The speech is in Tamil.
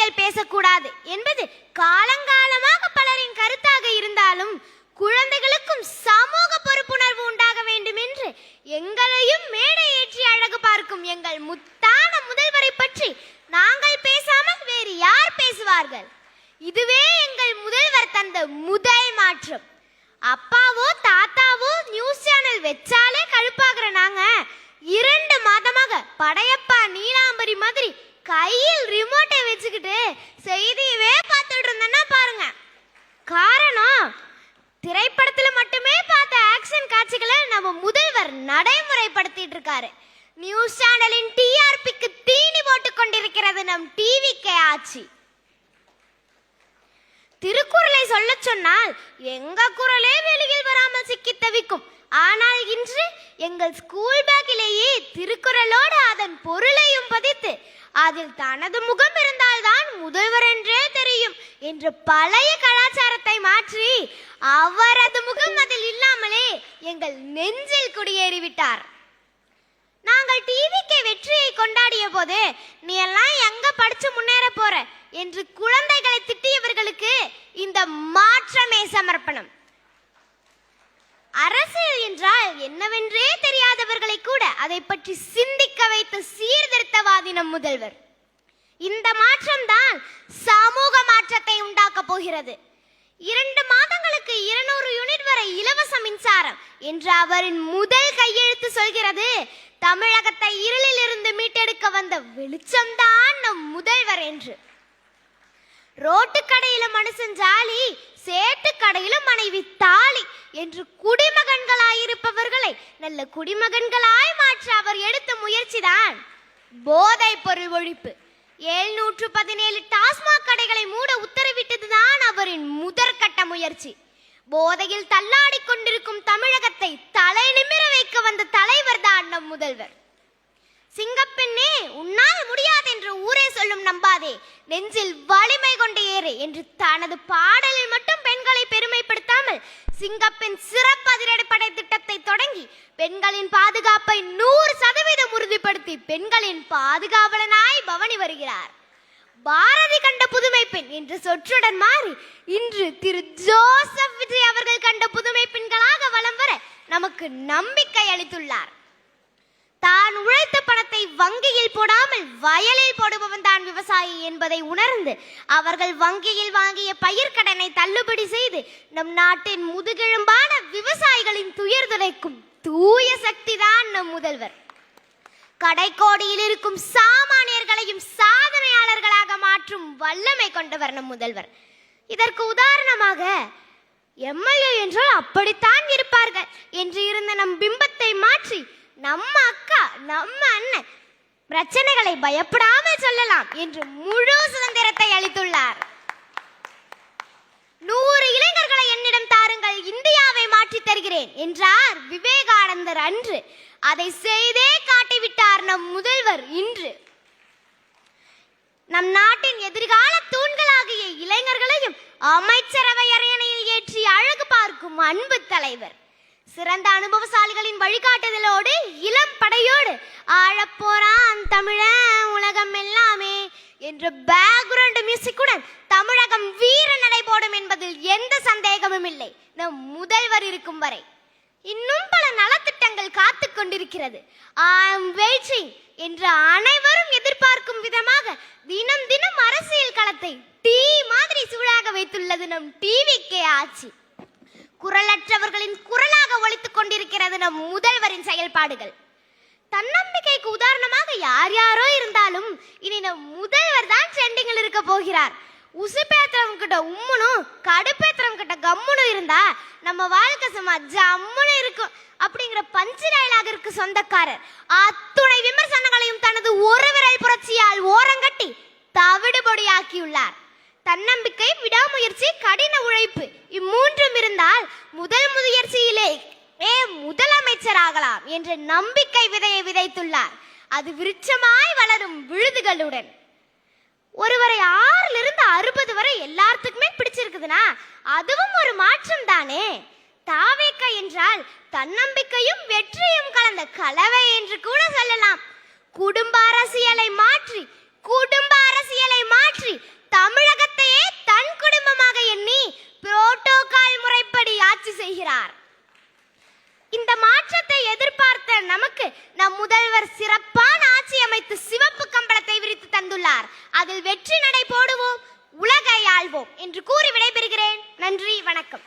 குழந்தைகள் பேசக்கூடாது என்பது காலங்காலமாக பலரின் கருத்தாக இருந்தாலும் குழந்தைகளுக்கும் சமூக பொறுப்புணர்வு உண்டாக வேண்டும் என்று எங்களையும் மேடை ஏற்றி அழகு பார்க்கும் எங்கள் முத்தான முதல்வரை பற்றி நாங்கள் பேசாமல் வேறு யார் பேசுவார்கள்? இதுவே எங்கள் முதல்வர் தந்த முதல் மாற்றம். அப்பாவோ தாத்தாவோ நியூஸ் சேனல் வச்சாலே கழுப்பாகிற நாங்க 2 மாதமாக படையப்பா நீலாம்பரி மாதிரி கையில் ரிமோட்டை வச்சுக்கிட்டு செய்தியவே பார்த்துட்டு இருந்தேன்னா பாருங்க. காரணம், திரைப்படத்துல மட்டுமே பார்த்த ஆக்ஷன் காட்சிகளை நம்ம முதல்வர் நடைமுறைப்படுத்திட்டு இருக்காரு. நியூஸ் சேனலின் டிஆர்பிக்கு தீனி போட்டுக் கொண்டிருக்கிறது நம் டிவிக்கு ஆட்சி. திருக்குறளை சொல்ல சொன்னால் எங்க குரலே வெளியில் வராமல் சிக்கி தவிக்கும். ஆனால் இன்று எங்கள் ஸ்கூல் பேக்கிலேயே திருக்குறளோடு அதன் பொருளையும் பதித்து அதில் தனது முகம் இருந்தால்தான் முதல்வர் என்றே தெரியும் என்று பழைய கலாச்சாரத்தை மாற்றி அவரது முகம் அதில் இல்லாமலே எங்கள் நெஞ்சில் குடியேறிவிட்டார். நாங்கள் டிவிக்கு வெற்றியை கொண்டாடிய போது நீ எல்லாம் எங்க படிச்சு முன்னேற போற என்று குழந்தைகளை திட்டியவர்களுக்கு இந்த மாற்றமே சமர்ப்பணம். அரசியல் என்றால் என்னவென்றே தெரியாதவர்களை கூட அதை பற்றி சிந்திக்க வைத்த சீர்திருத்தவாதி நம் முதல்வர். இந்த மாற்றம் தான் சமூக மாற்றத்தை உண்டாக்க போகிறது. 2 மாதங்களுக்கு 200 யூனிட் வரை இலவச மின்சாரம் என்று அவரின் முதல் கையெழுத்து சொல்கிறது. தமிழகத்தை இருளில் இருந்து மீட்டெடுக்க வந்த வெளிச்சம்தான் நம் முதல்வர் என்று. ரோட்டு கடையில மனுஷன் ஜாலி, சேட்டு கடையில மனைவி தாலி என்று குடிமகன்களாயிருப்பவர்களை நல்ல குடிமகன்களாய் மாற்ற அவர் எடுத்த முயற்சிதான் போதை பொருள் ஒழிப்பு. 717 டாஸ்மாக் கடைகளை மூட உத்தரவிட்டதுதான் அவரின் முதற்கட்ட முயற்சி. போதையில் தள்ளாடி கொண்டிருக்கும் தமிழகத்தை தலை நிமிர வைக்க வந்த தலைவர் தான் நம் முதல்வர். சிங்கப்பெண்ணே உன்னால் முடியாது என்று ஊரே சொல்லும் நம்பாதே, நெஞ்சில் வலிமை கொண்டு ஏறு என்று தனது பாடலில் மட்டும் பெண்களை பெருமைப்படுத்தாமல் சிங்கப்பெண் சிறப்பு அதிரடிப்படை திட்டத்தை தொடங்கி பெண்களின் பாதுகாப்பை 100% உறுதிப்படுத்தி பெண்களின் பாதுகாவலனாய் பவனி வருகிறார். பாரதி கண்ட புதுமை பெண் என்று சொற்றுடன் மாறி இன்று திரு ஜோசப் விஜய் அவர்கள் கண்ட புதுமை பெண்களாக வலம் வர நமக்கு நம்பிக்கை அளித்துள்ளார். தான் உழைத்த பணத்தை வங்கியில் போடாமல் வயலில் போடுபவன் தான் விவசாயி என்பதை உணர்ந்து அவர்கள் வங்கியில் வாங்கிய பயிர்க்கடனை தள்ளுபடி செய்து நம் நாட்டின் முதுகெலும்பான விவசாயிகளின் துயர் துடைக்கும் தூய சக்தி தான் நம் முதல்வர். கடைக்கோடியில் இருக்கும் சாமானியர்களையும் சாதனையாளர்களாக மாற்றும் வல்லமை கொண்டவர் நம் முதல்வர். இதற்கு உதாரணமாக எம்எல்ஏ என்றால் அப்படித்தான் இருப்பார்கள் என்று இருந்த நம் பிம்பத்தை மாற்றி நம்ம அக்கா நம்ம அண்ணன் பிரச்சனைகளை பயப்படாமல் சொல்லலாம் என்று முழு சுதந்திரத்தை அளித்துள்ளார். 100 இளைஞர்களை என்னிடம் தாருங்கள், இந்தியாவை மாற்றி தருகிறேன் என்றார் விவேகானந்தர் அன்று. அதை செய்தே காட்டிவிட்டார் நம் முதல்வர் இன்று. நம் நாட்டின் எதிர்கால தூண்களாகிய இளைஞர்களையும் அமைச்சரவை அரியணையில் ஏற்றி அழகு பார்க்கும் அன்பு தலைவர். சிறந்த அனுபவசாலிகளின் வழிகாட்டுதலோடு இளம் படையோடு ஆழப்போறான் தமிழன் உலகம் எல்லாமே என்ற பேக்ரவுண்ட் மியூசிக்குடன் தமிழகம் வீர நடை போடும் என்பதில் எந்த சந்தேகமும் இல்லை நம் முதல்வர் இருக்கும் வரை. இன்னும் பல நலத்திட்டங்கள் காத்து கொண்டிருக்கிறது. வெயிட்டிங் என்று அனைவரும் எதிர்பார்க்கும் விதமாக தினம் தினம் அரசியல் களத்தை டீ மாதிரி சூடாக வைத்துள்ளது நம் டிவிக்கே ஆட்சி. குரலற்றவர்களின் குரலாக ஒலித்துக் கொண்டிருக்கிறது நம் முதல்வரின் செயல்பாடுகள். தன்னம்பிக்கைக்கு உதாரணமாக யார் யாரோ இருந்தாலும் இனி நம் முதல்வர் தான் ட்ரெண்டிங்கில் இருக்க போகிறார். உசுப்பேத்திரம் கிட்ட உம்முனும் கடுப்பேத்திரம் கிட்ட கம்முனும் இருந்தா நம்ம வாழ்க்கை சும்மா ஜம்முன்னு இருக்கும் அப்படிங்கிற பஞ்சு டயலாகிற்கு சொந்தக்காரர் அத்துணை விமர்சனங்களையும் தனது ஒரு விரல் புரட்சியால் ஓரங்கட்டி தவிடுபொடியாக்கியுள்ளார். தன்னம்பிக்கை, விடாமுயற்சி, கடின உழைப்பு இம்மூன்றும் இருந்தால் முதல் முயற்சியிலே முதலமைச்சராகலாம் என்ற நம்பிக்கை விதையை விதைத்துள்ளார். அது விருட்சமாய் வளரும் விழுதுகளுடன். ஒருவரை 6லிருந்து 60 வரை எல்லாத்துக்குமே பிடிச்சிருக்குதுன்னா அதுவும் ஒரு மாற்றம் தானே. தாவேக்க என்றால் தன்னம்பிக்கையும் வெற்றியும் கலந்த கலவை என்று கூட சொல்லலாம். குடும்ப அரசியலை மாற்றி செய்கிறார். இந்த மாற்றத்தை எதிர்பார்த்த நமக்கு நம் முதல்வர் சிறப்பான ஆட்சி அமைத்து சிவப்பு கம்பளத்தை விரித்து தந்துள்ளார். அதில் வெற்றி நடை போடுவோம், உலகை ஆள்வோம் என்று கூறி விடைபெறுகிறேன். நன்றி, வணக்கம்.